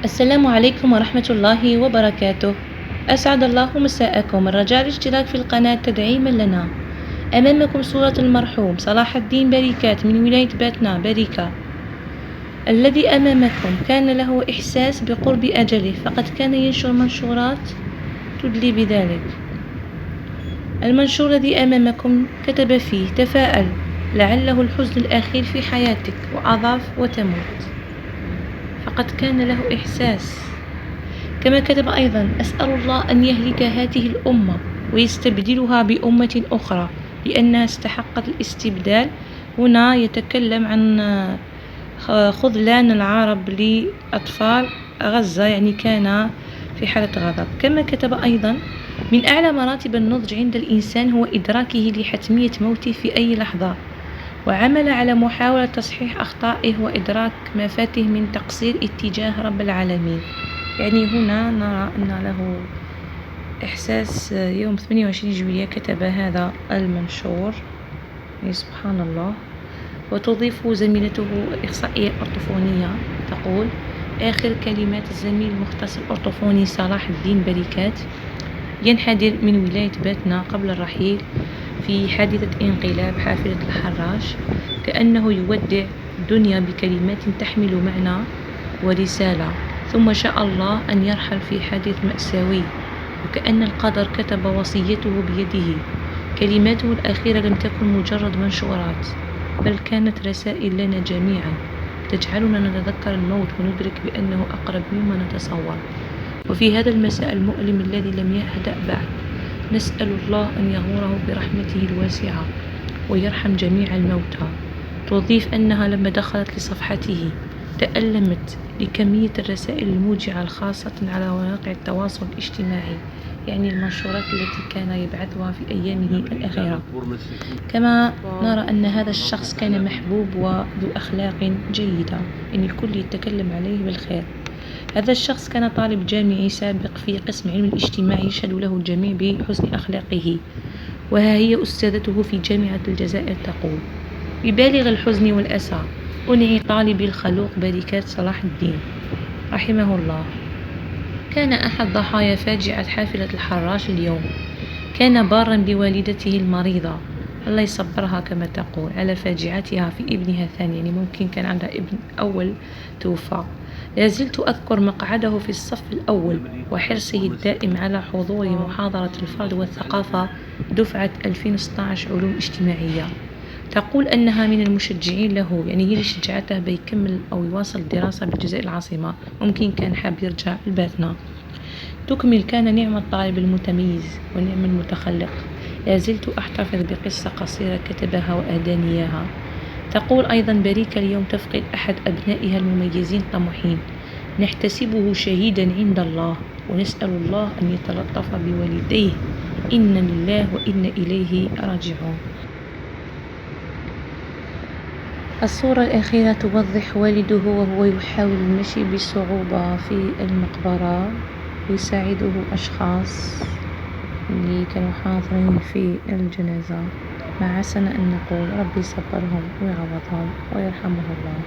السلام عليكم ورحمة الله وبركاته. أسعد الله مساءكم. الرجاء الاشتراك في القناة تدعيما لنا. أمامكم صورة المرحوم صلاح الدين بريكات من ولاية باتنا بريكة. الذي أمامكم كان له إحساس بقرب أجله، فقد كان ينشر منشورات تدلي بذلك. المنشور الذي أمامكم كتب فيه: تفاءل، لعله الحزن الأخير في حياتك، وأضاف: وتموت. فقد كان له إحساس. كما كتب أيضا: أسأل الله أن يهلك هذه الأمة ويستبدلها بأمة أخرى لأنها استحقت الاستبدال. هنا يتكلم عن خذلان العرب لأطفال غزة، يعني كان في حالة غضب. كما كتب أيضا: من أعلى مراتب النضج عند الإنسان هو إدراكه لحتمية موته في أي لحظة، وعمل على محاولة تصحيح أخطائه وإدراك ما فاته من تقصير اتجاه رب العالمين. يعني هنا نرى أن له إحساس. يوم 28 جويلية كتب هذا المنشور، يعني سبحان الله. وتضيف زميلته الإخصائية الأرطفونية تقول: آخر كلمات الزميل المختص الأرطفوني صلاح الدين بريكات، ينحدر من ولاية باتنا قبل الرحيل في حادثة انقلاب حافلة الحراش، كأنه يودع الدنيا بكلمات تحمل معنى ورسالة، ثم شاء الله أن يرحل في حادث مأساوي، وكأن القدر كتب وصيته بيده. كلماته الأخيرة لم تكن مجرد منشورات، بل كانت رسائل لنا جميعا تجعلنا نتذكر الموت وندرك بأنه أقرب مما نتصور. وفي هذا المساء المؤلم الذي لم يهدأ بعد، نسأل الله أن يغمره برحمته الواسعة ويرحم جميع الموتى. تضيف أنها لما دخلت لصفحته تألمت لكمية الرسائل الموجعة الخاصة على مواقع التواصل الاجتماعي، يعني المنشورات التي كان يبعثها في أيامه الأخيرة. كما نرى أن هذا الشخص كان محبوب وذو أخلاق جيدة، يعني الكل يتكلم عليه بالخير. هذا الشخص كان طالب جامعي سابق في قسم علم الاجتماع، يشهد له الجميع بحسن أخلاقه. وها هي أستاذته في جامعة الجزائر تقول: ببالغ الحزن والأسى أنعي طالبي الخلوق بريكات صلاح الدين رحمه الله. كان أحد ضحايا فاجعة حافلة الحراش اليوم. كان بارا بوالدته المريضة، الله يصبرها كما تقول، على فاجعتها في ابنها الثاني، يعني ممكن كان عندها ابن أول توفى. لازلت أذكر مقعده في الصف الأول وحرصه الدائم على حضور محاضرة الفرد والثقافة دفعة 2016 علوم اجتماعية. تقول أنها من المشجعين له، يعني هي اللي شجعته بيكمل أو يواصل الدراسة بالجزائر العاصمة، ممكن كان حاب يرجع الباتنا. تكمل: كان نعم الطالب المتميز ونعم المتخلق. لازلت أحتفظ بقصة قصيرة كتبها وأهداني إياها. تقول أيضا: بريكة اليوم تفقد أحد أبنائها المميزين الطموحين، نحتسبه شهيدا عند الله، ونسأل الله أن يتلطف بوالديه، إنا لله وإنا إليه راجعون. الصورة الأخيرة توضح والده وهو يحاول المشي بصعوبة في المقبرة، ويساعده أشخاص اللي كانوا حاضرين في الجنازة. ما عسنا أن نقول: ربي يصبرهم ويعوضهم ويرحمه الله.